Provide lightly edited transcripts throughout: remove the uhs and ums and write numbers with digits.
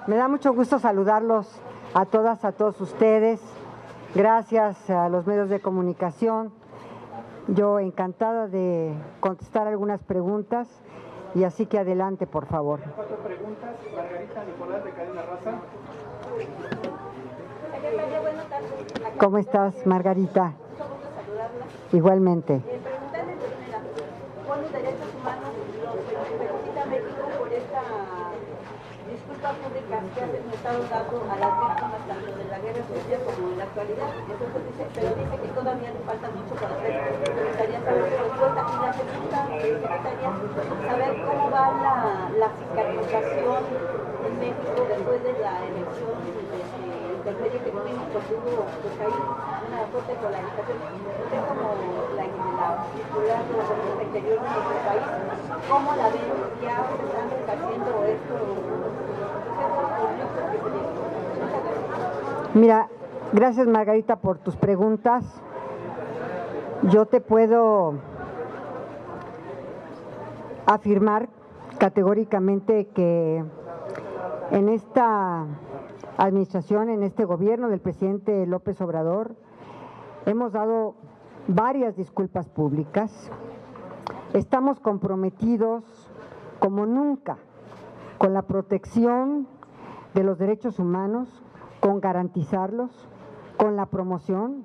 Me da mucho gusto saludarlos a todas, a todos ustedes. Gracias a los medios de comunicación. Yo encantada de contestar algunas preguntas y así que adelante, por favor. 4 preguntas. Margarita Nicolás, de Cadena Raza. Secretaria, buenas tardes. ¿Cómo estás, Margarita? Mucho gusto saludarla. Igualmente. Preguntarle primero, por los derechos humanos los felicita México por esta disculpa pública que ha estado dando a las víctimas tanto de la guerra sucia como en la actualidad. Entonces dice, pero dice que todavía le falta mucho para hacer. Me gustaría saber su respuesta. Y la segunda, secretaria, saber cómo va la fiscalización en México después de la elección intermedia que tuvimos, porque hubo pues ahí una fuerte polarización. Usted como la titular de la política exterior de nuestro país, ¿cómo la ven? ¿Ya se están resarciendo esto? Mira, gracias, Margarita, por tus preguntas. Yo te puedo afirmar categóricamente que en esta administración, en este gobierno del presidente López Obrador, hemos dado varias disculpas públicas. Estamos comprometidos como nunca con la protección de los derechos humanos, con garantizarlos, con la promoción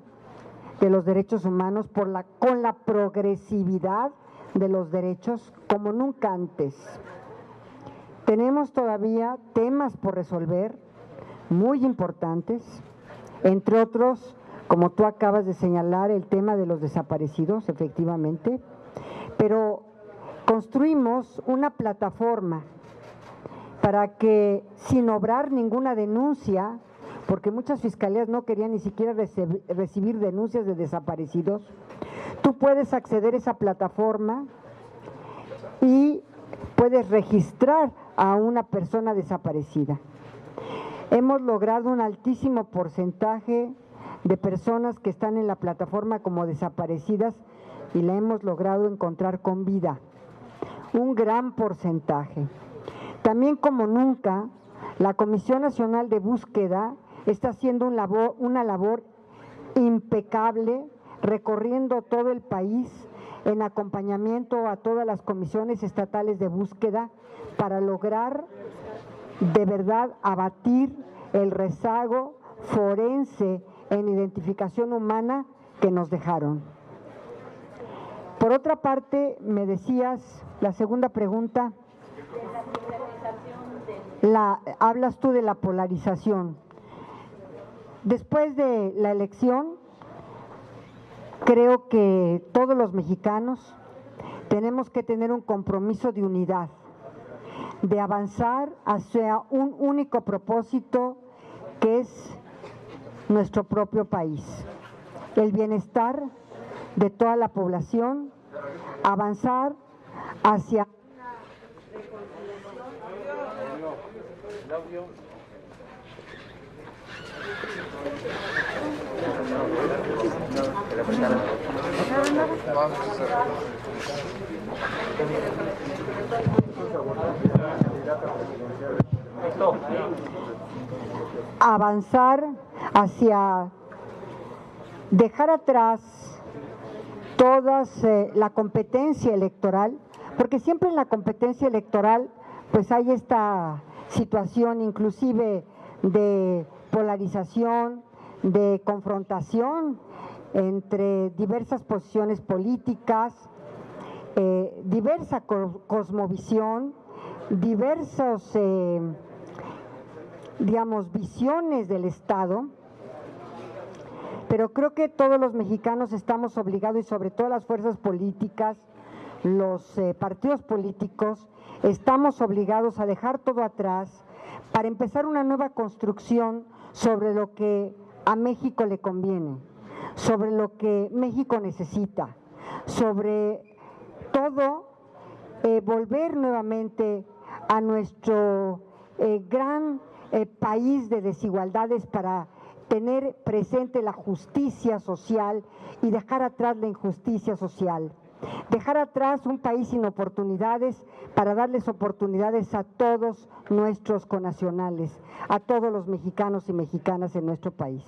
de los derechos humanos, con la progresividad de los derechos como nunca antes. Tenemos todavía temas por resolver muy importantes, entre otros, como tú acabas de señalar, el tema de los desaparecidos, efectivamente, pero construimos una plataforma para que, sin obrar ninguna denuncia, porque muchas fiscalías no querían ni siquiera recibir denuncias de desaparecidos, tú puedes acceder a esa plataforma y puedes registrar a una persona desaparecida. Hemos logrado un altísimo porcentaje de personas que están en la plataforma como desaparecidas y la hemos logrado encontrar con vida. Un gran porcentaje. También, como nunca, la Comisión Nacional de Búsqueda está haciendo una labor impecable, recorriendo todo el país en acompañamiento a todas las comisiones estatales de búsqueda para lograr de verdad abatir el rezago forense en identificación humana que nos dejaron. Por otra parte, me decías, la segunda pregunta, hablas tú de la polarización. Después de la elección, creo que todos los mexicanos tenemos que tener un compromiso de unidad, de avanzar hacia un único propósito que es nuestro propio país, el bienestar de toda la población, avanzar hacia dejar atrás toda la competencia electoral, porque siempre en la competencia electoral pues hay esta situación inclusive de polarización, de confrontación entre diversas posiciones políticas, diversa cosmovisión, diversos, visiones del Estado, pero creo que todos los mexicanos estamos obligados, y sobre todo las fuerzas políticas, los partidos políticos, estamos obligados a dejar todo atrás para empezar una nueva construcción sobre lo que a México le conviene, sobre lo que México necesita, sobre todo volver nuevamente a nuestro gran país de desigualdades para tener presente la justicia social y dejar atrás la injusticia social. dejar atrás un país sin oportunidades para darles oportunidades a todos nuestros connacionales, a todos los mexicanos y mexicanas en nuestro país.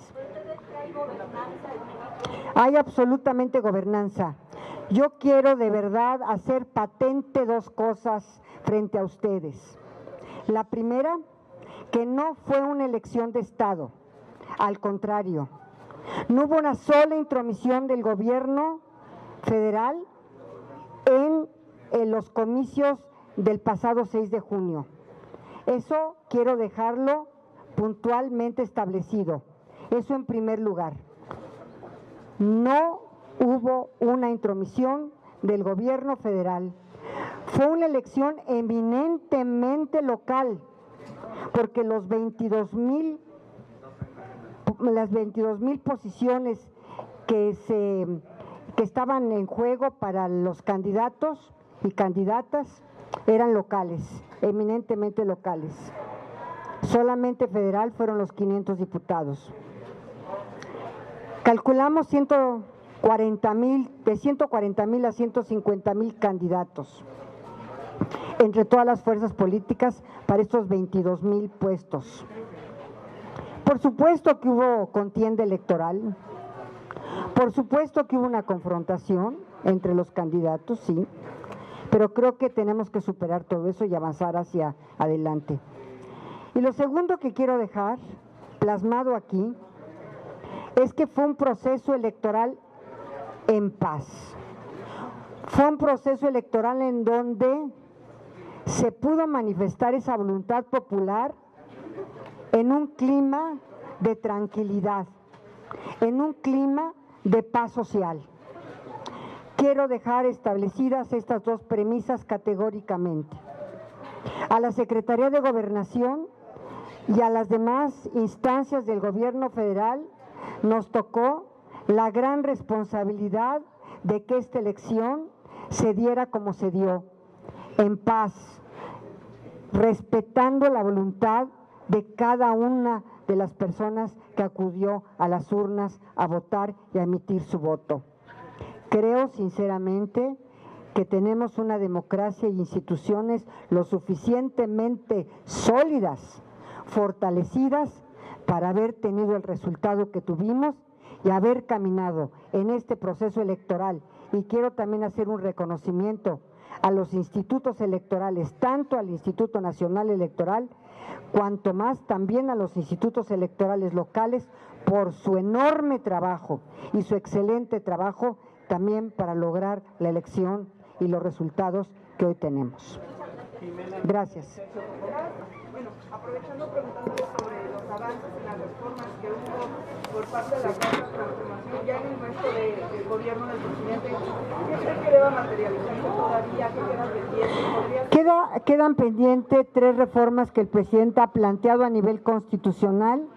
Hay absolutamente gobernanza. Yo quiero de verdad hacer patente dos cosas frente a ustedes. La primera, que no fue una elección de Estado, al contrario, no hubo una sola intromisión del gobierno federal en los comicios del pasado 6 de junio. Eso quiero dejarlo puntualmente establecido. Eso en primer lugar. No hubo una intromisión del gobierno federal. Fue una elección eminentemente local, porque las 22,000 posiciones que estaban en juego para los candidatos y candidatas eran locales, eminentemente locales. Solamente federal fueron los 500 diputados. Calculamos de 140,000 a 150,000 candidatos entre todas las fuerzas políticas para estos 22,000 puestos. Por supuesto que hubo contienda electoral, por supuesto que hubo una confrontación entre los candidatos, sí, pero creo que tenemos que superar todo eso y avanzar hacia adelante. Y lo segundo que quiero dejar plasmado aquí es que fue un proceso electoral en paz. Fue un proceso electoral en donde se pudo manifestar esa voluntad popular en un clima de tranquilidad, en un clima de paz social. Quiero dejar establecidas estas dos premisas categóricamente. A la Secretaría de Gobernación y a las demás instancias del gobierno federal nos tocó la gran responsabilidad de que esta elección se diera como se dio, en paz, respetando la voluntad de cada una de las personas que acudió a las urnas a votar y a emitir su voto. Creo sinceramente que tenemos una democracia y instituciones lo suficientemente sólidas, fortalecidas, para haber tenido el resultado que tuvimos y haber caminado en este proceso electoral. Y quiero también hacer un reconocimiento a los institutos electorales, tanto al Instituto Nacional Electoral, cuanto más también a los institutos electorales locales, por su enorme trabajo y su excelente trabajo también para lograr la elección y los resultados que hoy tenemos. Gracias. Bueno, aprovechando preguntándole sobre los avances en las reformas que hubo por parte de la Cuarta Transformación ya en el resto del gobierno del presidente, ¿qué cree que deba materializarse todavía? ¿Qué queda pendiente? Quedan pendientes 3 reformas que el presidente ha planteado a nivel constitucional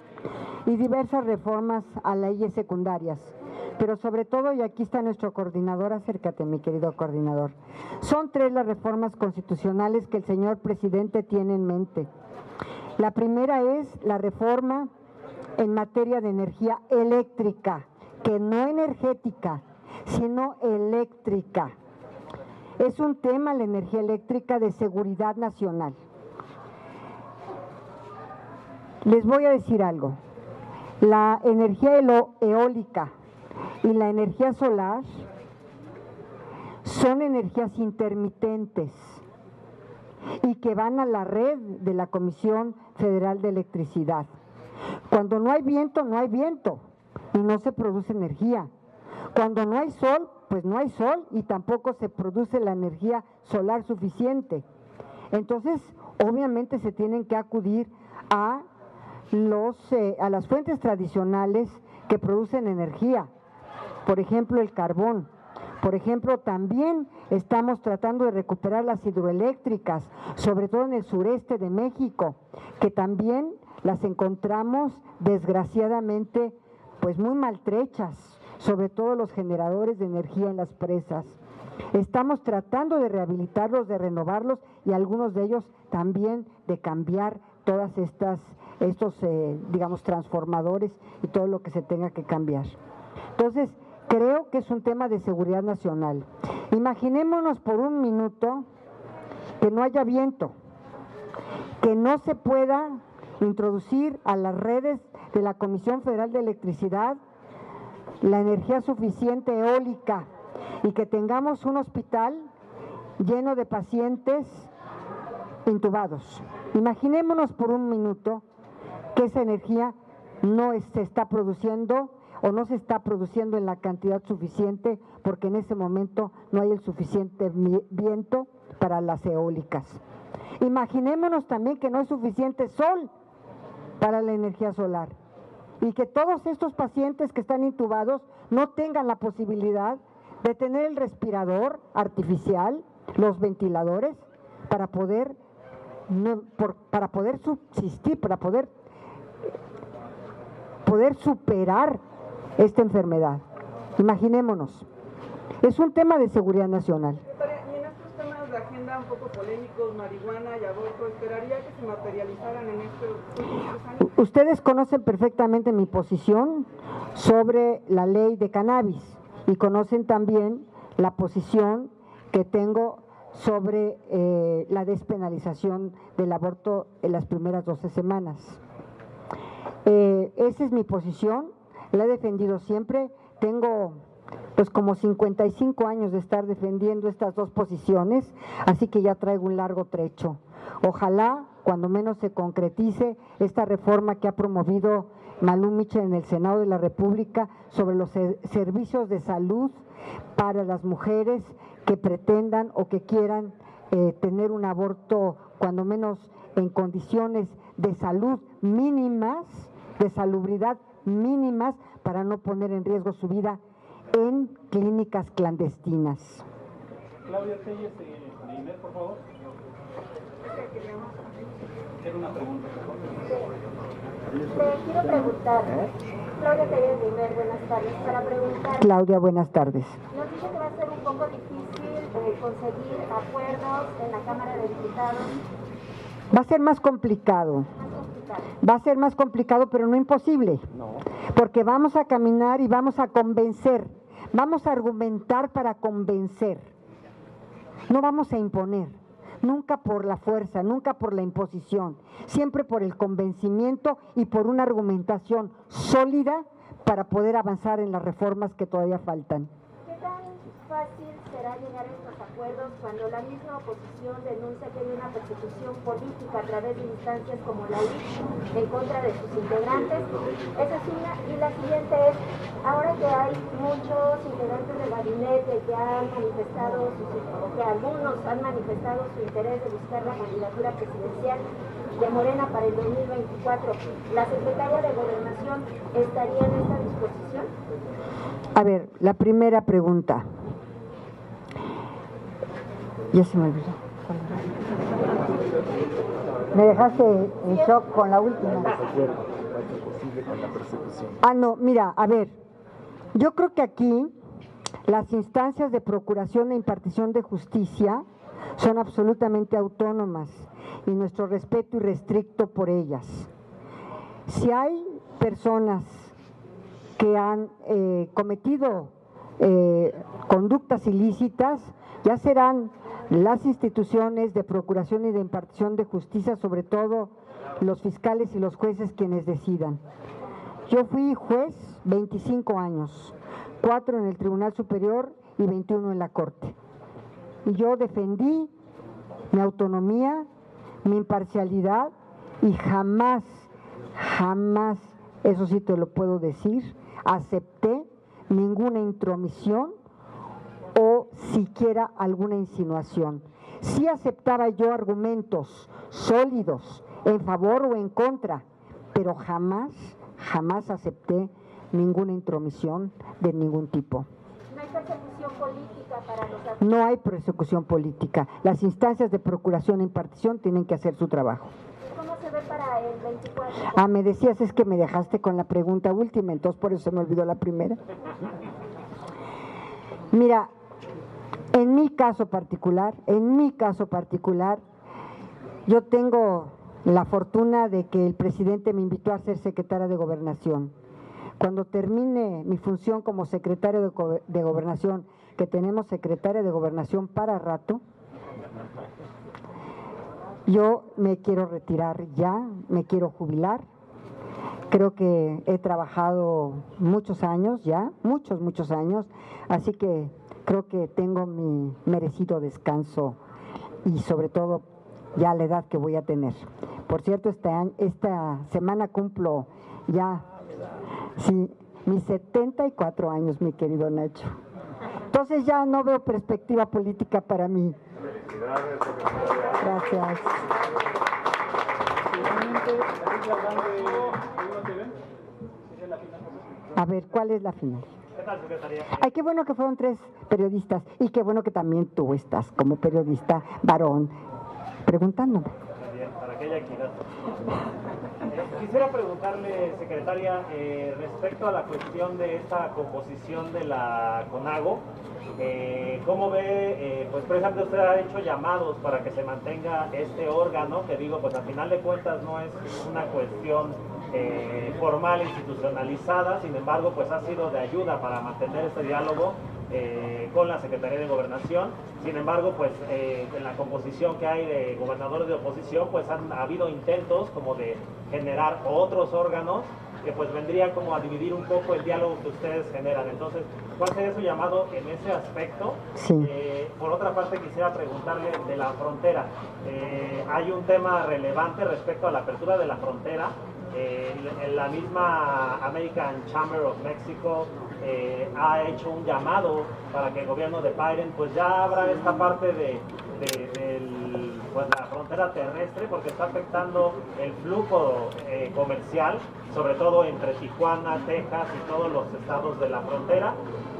y diversas reformas a leyes secundarias. Pero sobre todo, y aquí está nuestro coordinador, acércate mi querido coordinador, son 3 las reformas constitucionales que el señor presidente tiene en mente. La primera es la reforma en materia de energía eléctrica, que no energética, sino eléctrica. Es un tema, la energía eléctrica, de seguridad nacional. Les voy a decir algo, la energía eólica y la energía solar son energías intermitentes y que van a la red de la Comisión Federal de Electricidad. Cuando no hay viento y no se produce energía. Cuando no hay sol, pues no hay sol y tampoco se produce la energía solar suficiente. Entonces, obviamente se tienen que acudir a las fuentes tradicionales que producen energía. Por ejemplo, el carbón. Por ejemplo, también estamos tratando de recuperar las hidroeléctricas, sobre todo en el sureste de México, que también las encontramos desgraciadamente pues muy maltrechas, sobre todo los generadores de energía en las presas. Estamos tratando de rehabilitarlos, de renovarlos y algunos de ellos también de cambiar todas estos transformadores y todo lo que se tenga que cambiar. Entonces, creo que es un tema de seguridad nacional. Imaginémonos por un minuto que no haya viento, que no se pueda introducir a las redes de la Comisión Federal de Electricidad la energía suficiente eólica y que tengamos un hospital lleno de pacientes intubados. Imaginémonos por un minuto que esa energía no se está produciendo o no se está produciendo en la cantidad suficiente porque en ese momento no hay el suficiente viento para las eólicas. Imaginémonos también que no hay suficiente sol para la energía solar y que todos estos pacientes que están intubados no tengan la posibilidad de tener el respirador artificial, los ventiladores, para poder subsistir, para poder superar esta enfermedad. Imaginémonos. Es un tema de seguridad nacional. Y en estos temas de agenda un poco polémicos, marihuana y aborto, ¿esperaría que se materializaran en estos últimos años? Ustedes conocen perfectamente mi posición sobre la ley de cannabis y conocen también la posición que tengo sobre la despenalización del aborto en las primeras 12 semanas. Esa es mi posición, la he defendido siempre, tengo pues como 55 años de estar defendiendo estas dos posiciones, así que ya traigo un largo trecho. Ojalá, cuando menos se concretice esta reforma que ha promovido Malú Michel en el Senado de la República sobre los servicios de salud para las mujeres que pretendan o que quieran tener un aborto, cuando menos en condiciones de salud mínimas, de salubridad mínimas, para no poner en riesgo su vida en clínicas clandestinas. Claudia Telles, de INER, por favor. Tiene una pregunta, por favor. Le quiero preguntar, Claudia Telles de INER, buenas tardes, para preguntar. Claudia, buenas tardes. Nos dice que va a ser un poco difícil conseguir acuerdos en la Cámara de Diputados. Va a ser más complicado. Va a ser más complicado, pero no imposible. Porque vamos a caminar y vamos a convencer, vamos a argumentar para convencer. No vamos a imponer, nunca por la fuerza, nunca por la imposición, siempre por el convencimiento y por una argumentación sólida para poder avanzar en las reformas que todavía faltan. ¿Qué tan fácil será llegar a estos acuerdos cuando la misma oposición denuncia que hay una persecución política a través de instancias como la UIF en contra de sus integrantes? Esa es una. Y la siguiente es, ahora que hay muchos integrantes del gabinete que han manifestado, o que algunos han manifestado su interés de buscar la candidatura presidencial de Morena para el 2024, ¿la secretaria de Gobernación estaría en esta disposición? A ver, la primera pregunta. Ya se me olvidó. Me dejaste en shock con la última. No, mira, a ver, yo creo que aquí las instancias de procuración e impartición de justicia son absolutamente autónomas y nuestro respeto irrestricto por ellas. Si hay personas que han cometido conductas ilícitas, ya serán las instituciones de procuración y de impartición de justicia, sobre todo los fiscales y los jueces, quienes decidan. Yo fui juez 25 años, 4 en el Tribunal Superior y 21 en la Corte. Y yo defendí mi autonomía, mi imparcialidad y jamás, eso sí te lo puedo decir, acepté ninguna intromisión o siquiera alguna insinuación. Sí aceptaba yo argumentos sólidos en favor o en contra, pero jamás acepté ninguna intromisión de ningún tipo. ¿No hay persecución política para los acuerdos? No hay persecución política. Las instancias de procuración e impartición tienen que hacer su trabajo. ¿Cómo se ve para el 24? Me decías, es que me dejaste con la pregunta última, entonces por eso se me olvidó la primera. Mira, en mi caso particular, yo tengo la fortuna de que el presidente me invitó a ser secretaria de Gobernación. Cuando termine mi función como secretario de Gobernación, que tenemos secretaria de Gobernación para rato, yo me quiero retirar ya, me quiero jubilar. Creo que he trabajado muchos años ya, muchos años, así que creo que tengo mi merecido descanso y sobre todo ya la edad que voy a tener. Por cierto, esta semana cumplo ya, sí, mis 74 años, mi querido Nacho. Entonces ya no veo perspectiva política para mí. Gracias. A ver, ¿cuál es la final? ¿Qué tal, secretaria? Ay, qué bueno que fueron 3 periodistas y qué bueno que también tú estás como periodista varón preguntándome. Muy bien, para que haya equidad. Quisiera preguntarle, secretaria, respecto a la cuestión de esta composición de la CONAGO, ¿cómo ve? Pues precisamente usted ha hecho llamados para que se mantenga este órgano, que digo, pues al final de cuentas no es una cuestión formal, institucionalizada, sin embargo, pues ha sido de ayuda para mantener este diálogo con la Secretaría de Gobernación. Sin embargo, pues en la composición que hay de gobernadores de oposición, pues ha habido intentos como de generar otros órganos que pues vendría como a dividir un poco el diálogo que ustedes generan. Entonces, ¿cuál sería su llamado en ese aspecto? Sí. Por otra parte, quisiera preguntarle de la frontera. Hay un tema relevante respecto a la apertura de la frontera. La misma American Chamber of Mexico ha hecho un llamado para que el gobierno de Biden pues ya abra esta parte de pues, la frontera terrestre, porque está afectando el flujo comercial, sobre todo entre Tijuana, Texas y todos los estados de la frontera.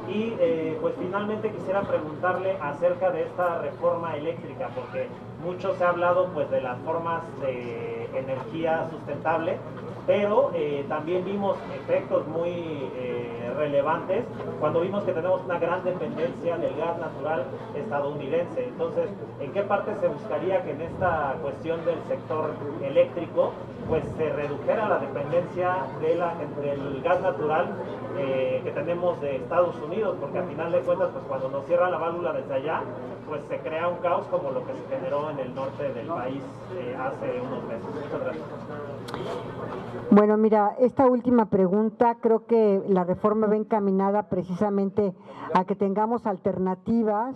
Y pues finalmente quisiera preguntarle acerca de esta reforma eléctrica, porque mucho se ha hablado pues de las formas de energía sustentable, pero también vimos efectos muy relevantes cuando vimos que tenemos una gran dependencia del gas natural estadounidense. Entonces, ¿en qué parte se buscaría que en esta cuestión del sector eléctrico pues se redujera la dependencia del gas natural que tenemos de Estados Unidos? Porque al final de cuentas, pues cuando nos cierra la válvula desde allá, pues se crea un caos como lo que se generó en el norte del país hace unos meses. Muchas gracias. Bueno, mira, esta última pregunta, creo que la reforma va encaminada precisamente a que tengamos alternativas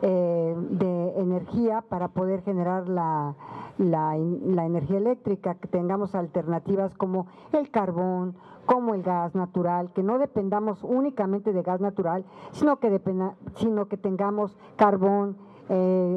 de energía para poder generar la energía eléctrica, que tengamos alternativas como el carbón, como el gas natural, que no dependamos únicamente de gas natural, sino que tengamos carbón,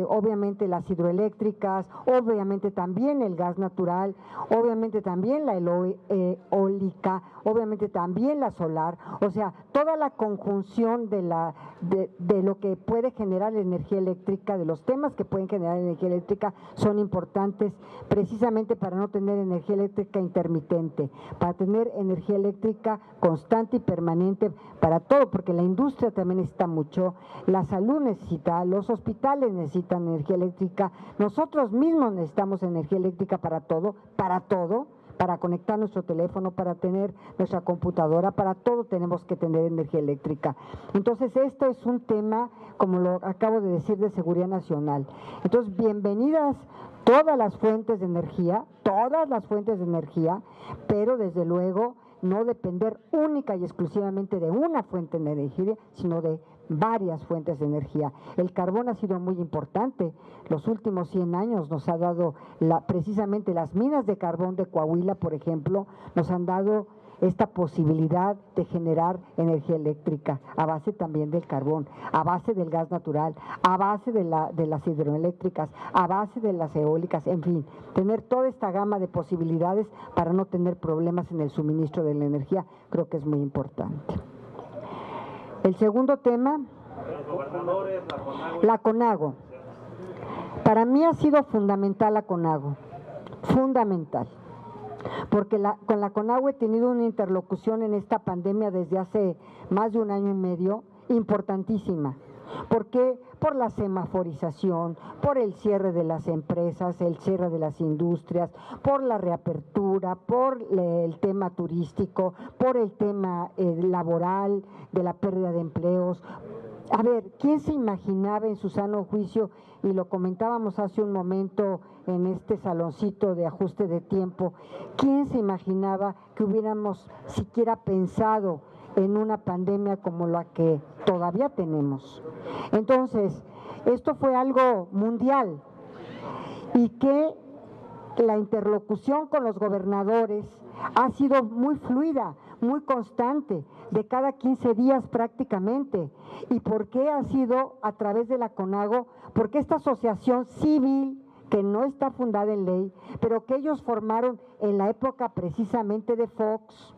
obviamente las hidroeléctricas, obviamente también el gas natural, obviamente también la eólica, obviamente también la solar, o sea, toda la conjunción de lo que puede generar energía eléctrica, de los temas que pueden generar energía eléctrica, son importantes precisamente para no tener energía eléctrica intermitente, para tener energía eléctrica constante y permanente para todo, porque la industria también necesita mucho, la salud necesita, los hospitales necesitan energía eléctrica, nosotros mismos necesitamos energía eléctrica para todo, para conectar nuestro teléfono, para tener nuestra computadora, para todo tenemos que tener energía eléctrica. Entonces, esto es un tema, como lo acabo de decir, de seguridad nacional. Entonces, bienvenidas todas las fuentes de energía, pero desde luego no depender única y exclusivamente de una fuente de energía, sino de varias fuentes de energía. El carbón ha sido muy importante. Los últimos 100 años nos ha dado, precisamente las minas de carbón de Coahuila, por ejemplo, nos han dado esta posibilidad de generar energía eléctrica a base también del carbón, a base del gas natural, a base de las hidroeléctricas, a base de las eólicas, en fin, tener toda esta gama de posibilidades para no tener problemas en el suministro de la energía, creo que es muy importante. El segundo tema, la CONAGO. Para mí ha sido fundamental la CONAGO, fundamental, porque con la CONAGO he tenido una interlocución en esta pandemia desde hace más de 1 año y medio, importantísima, ¿Por qué? Por la semaforización, por el cierre de las empresas, el cierre de las industrias, por la reapertura, por el tema turístico, por el tema laboral, de la pérdida de empleos. A ver, ¿quién se imaginaba en su sano juicio, y lo comentábamos hace un momento en este saloncito de ajuste de tiempo, quién se imaginaba que hubiéramos siquiera pensado en una pandemia como la que todavía tenemos? Entonces, esto fue algo mundial y que la interlocución con los gobernadores ha sido muy fluida, muy constante, de cada 15 días prácticamente. ¿Y por qué ha sido a través de la CONAGO? Porque esta asociación civil, que no está fundada en ley, pero que ellos formaron en la época precisamente de Fox,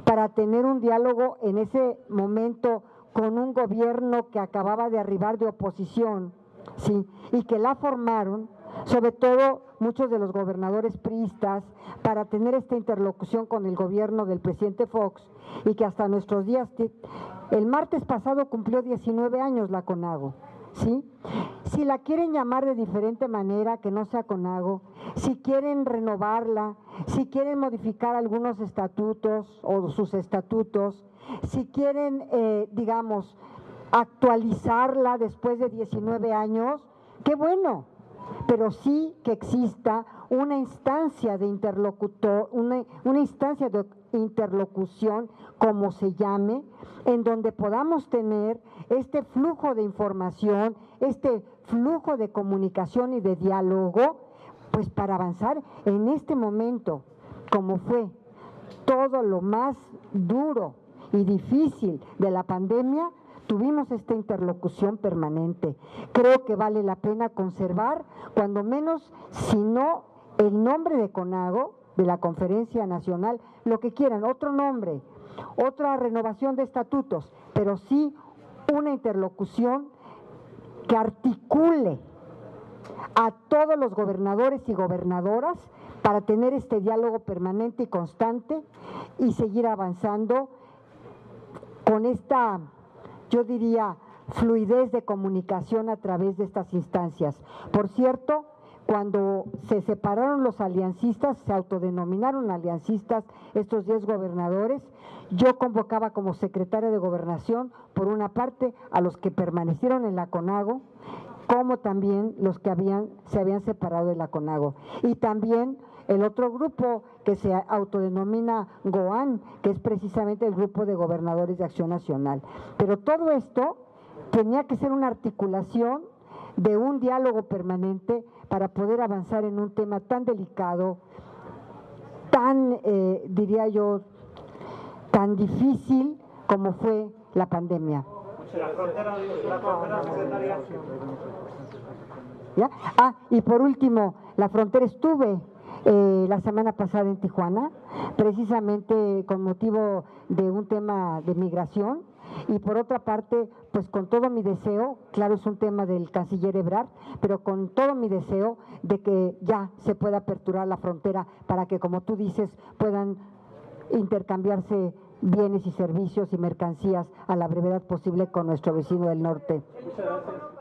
para tener un diálogo en ese momento con un gobierno que acababa de arribar de oposición, ¿sí? Y que la formaron, sobre todo muchos de los gobernadores priistas, para tener esta interlocución con el gobierno del presidente Fox, y que hasta nuestros días, el martes pasado cumplió 19 años la CONAGO, ¿sí? Si la quieren llamar de diferente manera, que no sea CONAGO, si quieren renovarla, si quieren modificar algunos estatutos o sus estatutos, si quieren, digamos, actualizarla después de 19 años, qué bueno, pero sí que exista una instancia de interlocutor, una instancia de interlocución, como se llame, en donde podamos tener este flujo de información, este flujo de comunicación y de diálogo, pues para avanzar en este momento, como fue todo lo más duro y difícil de la pandemia. Tuvimos esta interlocución permanente. Creo que vale la pena conservar, cuando menos, si no el nombre de CONAGO, de la Conferencia Nacional, lo que quieran, otro nombre, otra renovación de estatutos, pero sí una interlocución que articule a todos los gobernadores y gobernadoras para tener este diálogo permanente y constante y seguir avanzando con esta, yo diría, fluidez de comunicación a través de estas instancias. Por cierto, cuando se separaron los aliancistas, se autodenominaron aliancistas estos 10 gobernadores, yo convocaba como secretaria de Gobernación, por una parte, a los que permanecieron en la CONAGO, como también los que se habían separado de la CONAGO. Y también el otro grupo que se autodenomina GOAN, que es precisamente el Grupo de Gobernadores de Acción Nacional. Pero todo esto tenía que ser una articulación de un diálogo permanente para poder avanzar en un tema tan delicado, tan, diría yo, tan difícil como fue la pandemia. La frontera, secretaria. ¿Ya? Ah, y por último, la frontera. Estuve la semana pasada en Tijuana, precisamente con motivo de un tema de migración, y por otra parte, pues con todo mi deseo, claro, es un tema del canciller Ebrard, pero con todo mi deseo de que ya se pueda aperturar la frontera para que, como tú dices, puedan intercambiarse bienes y servicios y mercancías a la brevedad posible con nuestro vecino del norte. Muchas gracias.